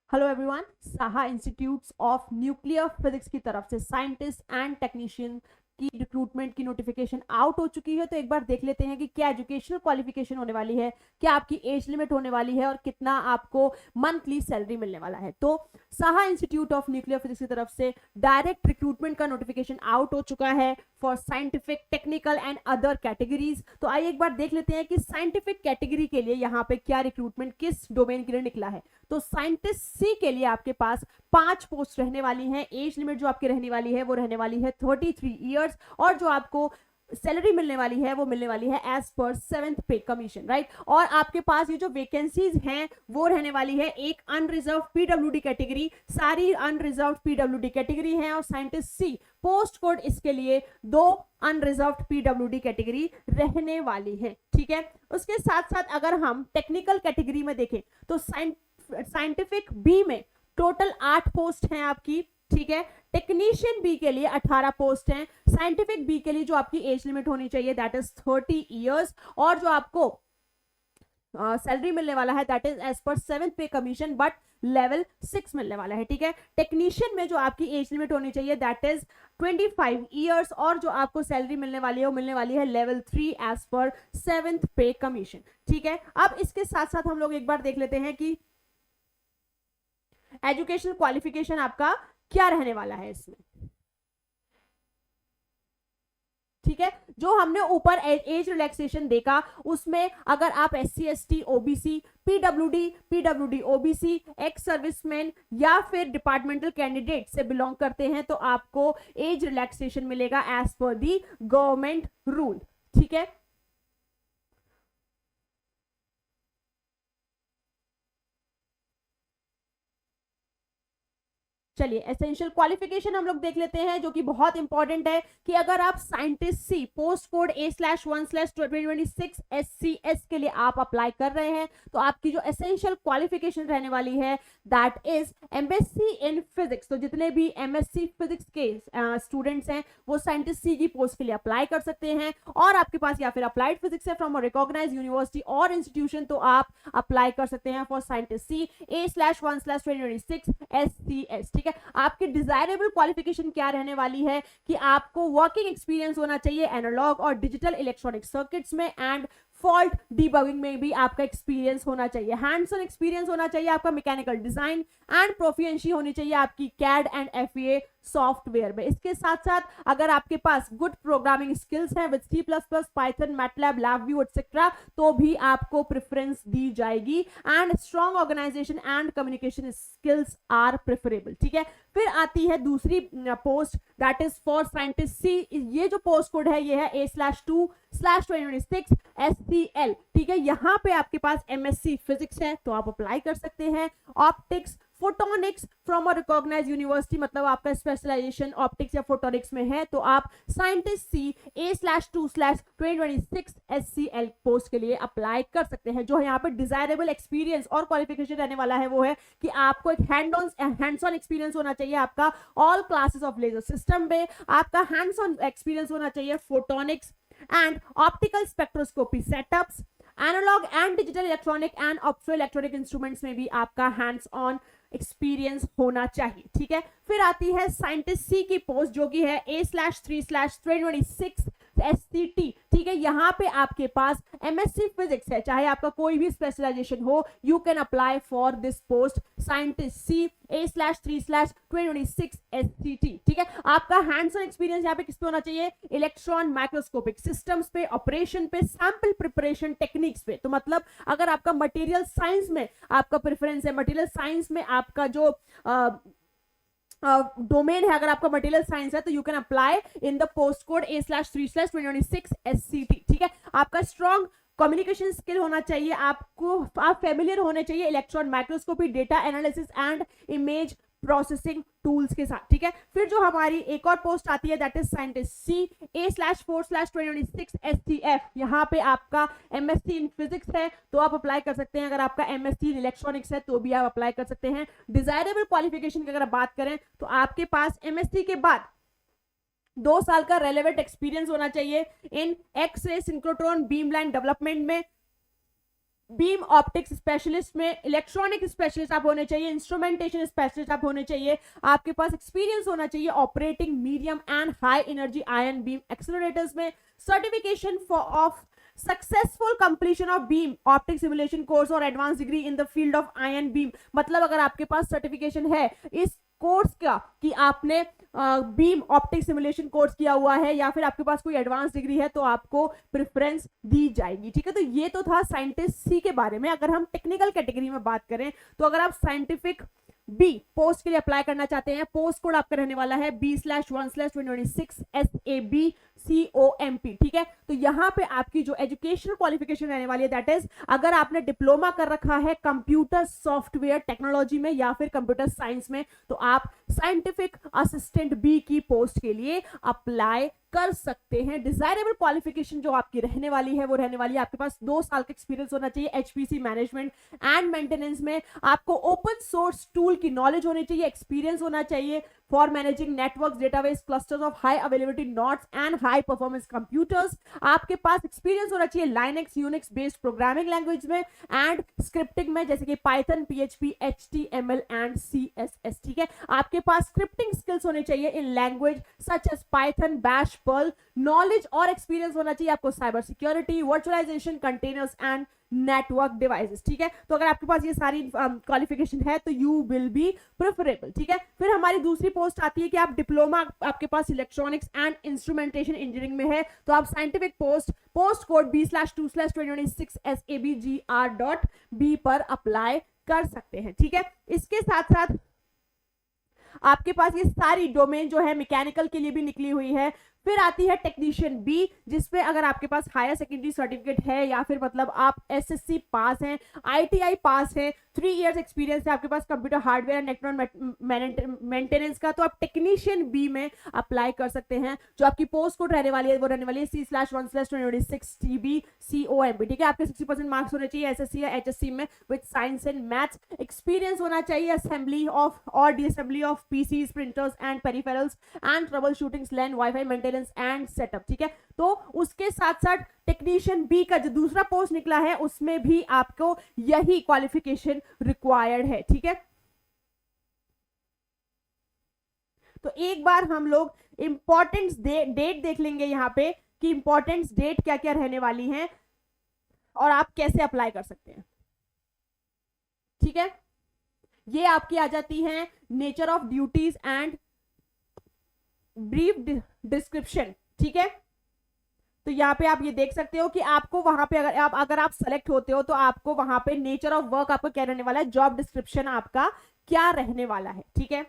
Hello everyone, Saha institutes of nuclear physics की तरफ से साइंटिस्ट एंड टेक्नीशियन की रिक्रूटमेंट की नोटिफिकेशन आउट हो चुकी है। तो एक बार देख लेते हैं कि क्या एजुकेशनल क्वालिफिकेशन होने वाली है, क्या आपकी एज लिमिट होने वाली है और कितना आपको मंथली सैलरी मिलने वाला है। तो Saha institute of nuclear physics की तरफ से डायरेक्ट रिक्रूटमेंट का नोटिफिकेशन आउट हो चुका है for scientific, technical and other categories. तो आइए एक बार देख लेते हैं कि साइंटिफिक कैटेगरी के लिए यहाँ पे क्या रिक्रूटमेंट किस डोमेन के लिए निकला है। तो साइंटिस्ट सी के लिए आपके पास 5 पोस्ट रहने वाली हैं। एज लिमिट जो आपकी रहने वाली है वो रहने वाली है 33 ईयर्स और जो आपको सैलरी मिलने वाली है वो मिलने वाली है एज पर 7th पे कमीशन, राइट। और आपके पास ये जो वैकेंसीज हैं वो रहने वाली है एक अनरिजर्व पीडब्ल्यूडी कैटेगरी, सारी अनरिजर्व पीडब्ल्यूडी कैटेगरी हैं। और साइंटिस्ट सी पोस्ट कोड इसके लिए 2 अनरिजर्व पीडब्ल्यूडी कैटेगरी रहने वाली है, ठीक है। उसके साथ साथ अगर हम टेक्निकल कैटेगरी में देखें तो साइंटिफिक बी में टोटल 8 पोस्ट हैं आपकी, ठीक है। टेक्नीशियन बी के लिए 18 पोस्ट हैं। साइंटिफिक बी के लिए जो आपकी एज लिमिट होनी चाहिए दैट इज 30 ईयर्स और जो आपको सैलरी मिलने वाला है that is as per 7th पे कमीशन बट लेवल 6 मिलने वाला है, ठीक है। टेक्नीशियन में जो आपकी एज लिमिट होनी चाहिए दैट इज 25 ईयर्स और जो आपको सैलरी मिलने वाली है वो मिलने वाली है लेवल 3 एज पर 7th पे कमीशन, ठीक है। अब इसके साथ साथ हम लोग एक बार देख लेते हैं कि एजुकेशनल क्वालिफिकेशन आपका क्या रहने वाला है इसमें, ठीक है। जो हमने ऊपर एज रिलैक्सेशन देखा उसमें अगर आप SC ST OBC PWD OBC ex serviceman या फिर डिपार्टमेंटल कैंडिडेट से बिलोंग करते हैं तो आपको एज रिलैक्सेशन मिलेगा एज पर दी गवर्नमेंट रूल, ठीक है। चलिए एसेंशियल क्वालिफिकेशन हम लोग देख लेते हैं जो कि बहुत इंपॉर्टेंट है कि अगर आप scientist C post code A/1/2026 SCS के लिए आप अप्लाई कर रहे हैं तो आपकी जो एसेंशियल क्वालिफिकेशन रहने वाली है that is MSc in physics. तो जितने भी MSc फिजिक्स के स्टूडेंट्स हैं वो साइंटिस्ट सी की पोस्ट के लिए अप्लाई कर सकते हैं और आपके पास या फिर अप्लाइड फिजिक्स है फ्रॉम अ रिकॉग्नाइज्ड यूनिवर्सिटी और इंस्टीट्यूशन तो आप अप्लाई कर सकते हैं for scientist C A/1/2026 SCS, ठीक है। आपकी डिजायरेबल क्वालिफिकेशन क्या रहने वाली है कि आपको वर्किंग एक्सपीरियंस होना चाहिए एनालॉग और डिजिटल इलेक्ट्रॉनिक सर्किट्स में एंड फॉल्ट डीबगिंग में भी आपका एक्सपीरियंस होना चाहिए, हैंड्स ऑन एक्सपीरियंस होना चाहिए आपका मैकेनिकल डिजाइन एंड प्रोफिशिएंसी होनी चाहिए आपकी CAD एंड FEA सॉफ्टवेयर में। इसके साथ साथ अगर आपके पास गुड प्रोग्रामिंग स्किल्स हैं with C++, Python, MATLAB, LabVIEW etcetera तो भी आपको प्रेफरेंस दी जाएगी and strong organization and communication skills are preferable, ठीक है। फिर आती है दूसरी post that is for scientist C. ये जो पोस्ट कोड है ये है A/2/2026 SCL, ठीक है। यहाँ पे आपके पास MSc फिजिक्स है तो आप अप्लाई कर सकते हैं। Optics, photonics from a recognised university मतलब आपका स्पेशलाइजेशन ऑप्टिक्स या फोटोनिक्स में है तो आप साइंटिस्ट सी A/2/2026 SCL पोस्ट के लिए अप्लाई कर सकते हैं। जो यहाँ पे डिजायरेबल एक्सपीरियंस और क्वालिफिकेशन रहने वाला है वो है कि आपको एक हैंड्स ऑन एक्सपीरियंस होना चाहिए आपका all classes of laser system में, आपका हैंड्स ऑन एक्सपीरियंस होना चाहिए photonics and optical spectroscopy setups, analogue and digital electronic and opto electronic instruments में भी आपका हैंड्स ऑन एक्सपीरियंस होना चाहिए, ठीक है। फिर आती है साइंटिस्ट सी की पोस्ट जो कि है A/3/2026 SCT, ठीक है। यहाँ पे आपके पास MSc फिजिक्स है, चाहे आपका कोई भी स्पेशलाइजेशन हो you can apply for this post scientist C A/3/2026 SCT, ठीक है। आपका हैंड्स ऑन एक्सपीरियंस यहाँ पे किस पे होना चाहिए, इलेक्ट्रॉन माइक्रोस्कोपिक सिस्टम्स पे, ऑपरेशन पे, सैंपल प्रिपरेशन टेक्निक्स पे। तो मतलब अगर आपका मटेरियल साइंस में आपका प्रेफरेंस है, मटेरियल साइंस में आपका जो डोमेन है अगर आपका मटेरियल साइंस है तो you can apply in the post code A/3/2026 SCT, ठीक है। आपका स्ट्रॉन्ग कम्युनिकेशन स्किल होना चाहिए, आप फेमिलियर होने चाहिए electron microscopy, data analysis and image processing tools के साथ, ठीक है। फिर जो हमारी एक और पोस्ट आती है that is scientist C A/4/2026 STF। यहाँ पे आपका MSc इन फिजिक्स है तो आप अप्लाई कर सकते हैं, अगर आपका MSc इन इलेक्ट्रॉनिक्स है तो भी आप अप्लाई कर सकते हैं। डिजायरेबल क्वालिफिकेशन की अगर बात करें तो आपके पास MSc के बाद 2 साल का रेलेवेंट एक्सपीरियंस होना चाहिए इन एक्स रे सिंक्रोट्रॉन बीमलाइन डेवलपमेंट में, बीम ऑप्टिक्स स्पेशलिस्ट में इलेक्ट्रॉनिक स्पेशलिस्ट आप होने चाहिए, इंस्ट्रूमेंटेशन स्पेशलिस्ट आप होने चाहिए, आपके पास एक्सपीरियंस होना चाहिए operating medium and high energy ion beam accelerators में, certification for of successful completion of beam optic simulation course और advance degree in the field of ion beam. मतलब अगर आपके पास सर्टिफिकेशन है इस कोर्स का कि आपने बीम ऑप्टिक सिमुलेशन कोर्स किया हुआ है या फिर आपके पास कोई एडवांस डिग्री है तो आपको प्रेफरेंस दी जाएगी। ठीक है, तो ये तो था साइंटिस्ट सी के बारे में। अगर हम टेक्निकल कैटेगरी में बात करें तो अगर आप साइंटिफिक बी पोस्ट के लिए अप्लाई करना चाहते हैं, पोस्ट कोड आपका रहने वाला है B/1/2026 SABCOMP। ठीक है, तो यहां पे आपकी जो एजुकेशनल क्वालिफिकेशन रहने वाली है दैट इज अगर आपने डिप्लोमा कर रखा है कंप्यूटर सॉफ्टवेयर टेक्नोलॉजी में या फिर कंप्यूटर साइंस में तो आप साइंटिफिक असिस्टेंट बी की पोस्ट के लिए अप्लाई कर सकते हैं। डिजायरेबल क्वालिफिकेशन जो आपकी रहने वाली है वो रहने वाली है आपके पास 2 साल का एक्सपीरियंस होना चाहिए HPC मैनेजमेंट एंड मेंटेनेंस में, आपको ओपन सोर्स टूल की नॉलेज होनी चाहिए, एक्सपीरियंस होना चाहिए for managing networks, database, clusters of high availability nodes and high performance computers, आपके पास एक्सपीरियंस होना चाहिए Linux Unix based programming language में एंड स्क्रिप्टिंग में जैसे कि Python, PHP, HTML and CSS। ठीक है, आपके पास स्क्रिप्टिंग स्किल्स होने चाहिए in language such as Python, bash, Perl, knowledge और एक्सपीरियंस होना चाहिए आपको cyber security, virtualisation, containers and network devices. ठीक है, तो अगर आपके पास ये सारी क्वालिफिकेशन है तो यू विल बी प्रेफरेबल। ठीक है, फिर हमारी दूसरी पोस्ट आती है कि आप डिप्लोमा आपके पास इलेक्ट्रॉनिक्स एंड इंस्ट्रूमेंटेशन इंजीनियरिंग में है तो आप scientific post code B/2/2026 SABGR.B पर अप्लाई कर सकते हैं। ठीक है, इसके साथ साथ आपके पास ये सारी डोमेन जो है मैकेनिकल के लिए भी निकली हुई है। फिर आती है टेक्नीशियन बी जिसपे अगर आपके पास हायर सेकेंडरी सर्टिफिकेट है या फिर मतलब आप SSC पास हैं, ITI पास है, 3 इयर्स एक्सपीरियंस है आपके पास computer hardware and network maintenance का तो आप टेक्नीशियन बी में अप्लाई कर सकते हैं। जो आपकी पोस्ट कोड रहने वाली है वो रहने वाली है C/1/2026 TBCOMP। ठीक है, आपके 60% मार्क्स होने चाहिए SSC या HSC में with science and maths, experience होना चाहिए असेंबली ऑफ और disassembly of PCs, printers and peripherals and trouble shooting, LAN, wifi maintenance and setup. ठीक है, तो उसके साथ साथ टेक्नीशियन बी का जो दूसरा पोस्ट निकला है उसमें भी आपको यही क्वालिफिकेशन रिक्वायर्ड है। ठीक है, तो एक बार हम लोग इंपॉर्टेंस डेट देख लेंगे यहां पे कि इंपॉर्टेंस डेट क्या क्या रहने वाली हैं और आप कैसे अप्लाई कर सकते हैं। ठीक है, ये आपकी आ जाती है nature of duties and brief description. ठीक है, तो यहाँ पे आप ये देख सकते हो कि आपको वहां पे अगर आप सेलेक्ट होते हो तो आपको वहां पे नेचर ऑफ वर्क आपका क्या रहने वाला है, जॉब डिस्क्रिप्शन आपका क्या रहने वाला है। ठीक है,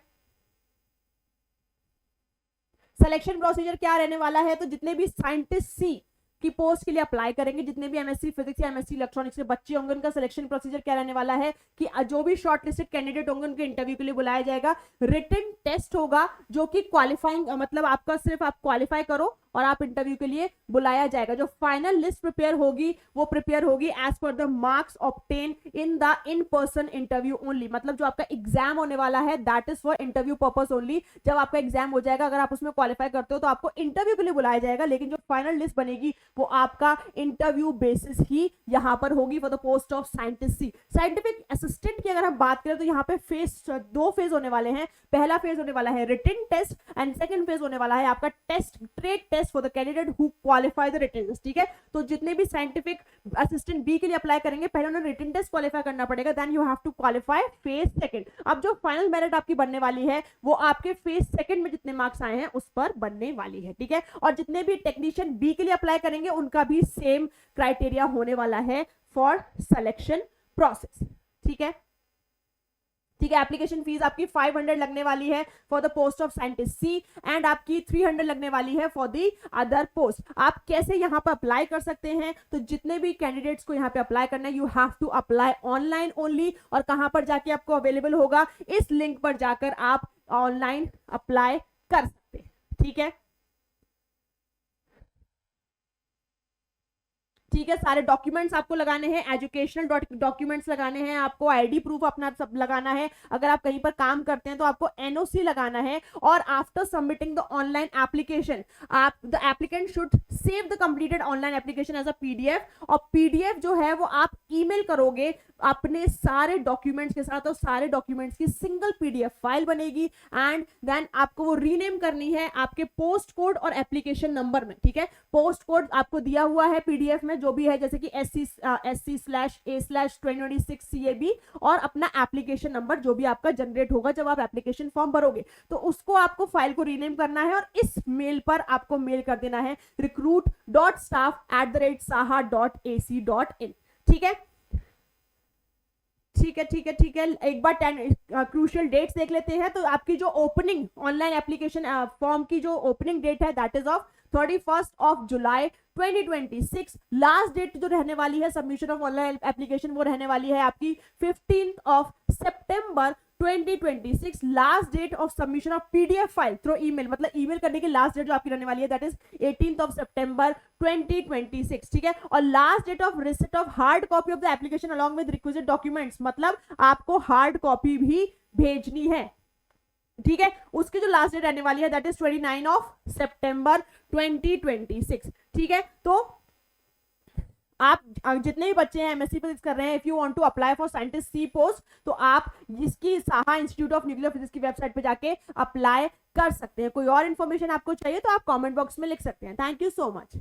सिलेक्शन प्रोसीजर क्या रहने वाला है, तो जितने भी साइंटिस्ट सी की पोस्ट के लिए अप्लाई करेंगे, जितने भी MSc फिजिक्स या MSc इलेक्ट्रॉनिक्स के बच्चे होंगे उनका सिलेक्शन प्रोसीजर क्या रहने वाला है कि जो भी शॉर्टलिस्टेड कैंडिडेट होंगे उनके इंटरव्यू के लिए बुलाया जाएगा। रिटन टेस्ट होगा जो कि क्वालिफाइंग मतलब आपका सिर्फ आप क्वालिफाई करो और आप इंटरव्यू के लिए बुलाया जाएगा। जो फाइनल लिस्ट प्रिपेयर होगी वो प्रिपेयर होगी as per the marks obtain in the in person interview only. मतलब जो आपका एग्जाम होने वाला है that is for interview purpose only. जब आपका एग्जाम हो जाएगा अगर आप उसमें क्वालिफाई करते हो तो आपको इंटरव्यू के लिए बुलाया जाएगा, लेकिन जो फाइनल लिस्ट बनेगी वो आपका इंटरव्यू बेसिस ही यहां पर होगी for the post of scientist C. Scientific assistant की अगर हम बात करें तो यहाँ पे दो फेज होने वाले हैं। पहला फेज होने वाला है written test and second phase होने वाला है आपका test trade test for the candidate who qualify the written test. ठीक है, तो जितने भी साइंटिफिक असिस्टेंट बी के लिए अप्लाई करेंगे पहले उन्हें रिटन टेस्ट क्वालिफाई करना पड़ेगा, then you have to qualify phase second. अब जो फाइनल मेरिट आपकी बनने वाली है वो आपके फेज सेकंड में जितने मार्क्स आए हैं उस पर बनने वाली है। ठीक है, और जितने भी टेक्नीशियन बी के लिए अप्लाई करेंगे उनका भी सेम क्राइटेरिया होने वाला है फॉर सिलेक्शन प्रोसेस। ठीक है, ठीक है, एप्लीकेशन फीस आपकी 500 लगने वाली है for the post of scientist C and आपकी 300 लगने वाली है फॉर द अदर पोस्ट। आप कैसे यहाँ पर अप्लाई कर सकते हैं, तो जितने भी कैंडिडेट्स को यहाँ पे अप्लाई करना है you have to apply online only. और कहां पर जाके आपको अवेलेबल होगा, इस लिंक पर जाकर आप ऑनलाइन अप्लाई कर सकते हैं। ठीक है, ठीक है। सारे डॉक्यूमेंट्स आपको लगाने हैं, एजुकेशनल डॉक्यूमेंट्स लगाने हैं, आपको आईडी प्रूफ अपना सब लगाना है, अगर आप कहीं पर काम करते हैं तो आपको एनओसी लगाना है, और after submitting the online application आप the applicant should save the completed online application as a PDF, और पीडीएफ जो है वो आप ईमेल करोगे अपने सारे डॉक्यूमेंट्स के साथ, और सारे डॉक्यूमेंट्स की सिंगल पीडीएफ फाइल बनेगी, एंड देन आपको वो रीनेम करनी है आपके पोस्ट कोड और एप्लीकेशन नंबर में। ठीक है, पोस्ट कोड आपको दिया हुआ है पीडीएफ में जो भी है, जैसे कि SC/A/2026 CAB, और अपना एप्लीकेशन नंबर जो भी आपका जनरेट होगा जब आप एप्लीकेशन फॉर्म भरोगे, तो उसको आपको फाइल को रीनेम करना है, और इस मेल पर आपको मेल कर देना है recruit.staff@saha.ac.in। ठीक है, ठीक है, ठीक है, ठीक है। एक बार 10 क्रूशियल डेट्स देख लेते हैं। तो आपकी जो ओपनिंग ऑनलाइन एप्लीकेशन फॉर्म की जो ओपनिंग डेट है that is of 31 July 2026। Last date जो रहने वाली है सबमिशन ऑफ ऑनलाइन एप्लीकेशन वो रहने वाली है आपकी 15 सितंबर 2026। Last date of submission of PDF file through email, मतलब ईमेल करने की लास्ट डेट जो आपकी रहने वाली है दैट इज 18 सितंबर 2026। ठीक है, और last date of receipt of hard copy of the application along with requisite documents, मतलब आपको हार्ड कॉपी भी भेजनी है। ठीक है, उसकी जो लास्ट डेट रहने वाली है दैट इज 29 सितंबर 2026। ठीक है, तो आप जितने भी बच्चे हैं एमएससी फिजिक्स कर रहे हैं, if you want to apply for scientist C post, तो आप इसकी Saha institute of nuclear physics की वेबसाइट पे जाके अप्लाई कर सकते हैं। कोई और इन्फॉर्मेशन आपको चाहिए तो आप कमेंट बॉक्स में लिख सकते हैं। Thank you so much.